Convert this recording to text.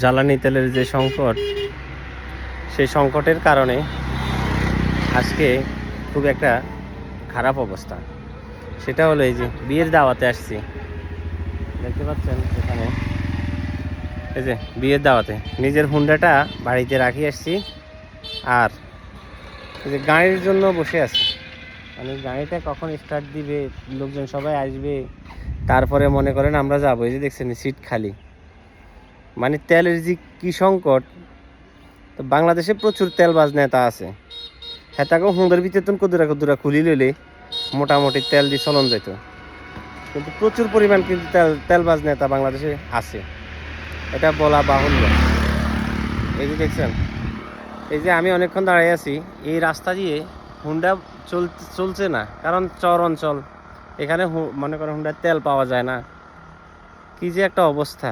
জ্বালানি তেলের যে সংকট, সেই সংকটের কারণে আজকে খুব একটা খারাপ অবস্থা। সেটা হলো এই যে বিয়ের দাওয়াতে আসছি, দেখতে পাচ্ছেন এখানে, এই যে বিয়ের দাওয়াতে নিজের হুন্ডাটা বাড়িতে রাখি আসছি, আর এই যে গাড়ির জন্য বসে আছি। মানে গাড়িটা কখন স্টার্ট দিবে, লোকজন সবাই আসবে, তারপরে মনে করেন আমরা যাবো। এই যে দেখছেন সিট খালি। মানে তেলের যে কি সংকট, তো বাংলাদেশে প্রচুর তেলবাজ নেতা আছে, হ্যাঁ তাকে হুঁদের ভিতরে তো কুদুরা কুদুরা খুলি লইলে মোটামুটি তেল দিয়ে চলন যেত। কিন্তু প্রচুর পরিমাণ কিন্তু তেলবাজ নেতা বাংলাদেশে আছে, এটা বলা বাহুল্য। এই যে দেখছেন, এই যে আমি অনেকক্ষণ দাঁড়িয়ে আছি, এই রাস্তা দিয়ে হুন্ডা চলছে না, কারণ চর অঞ্চল, এখানে মনে করেন হুন্ডার তেল পাওয়া যায় না। কি যে একটা অবস্থা।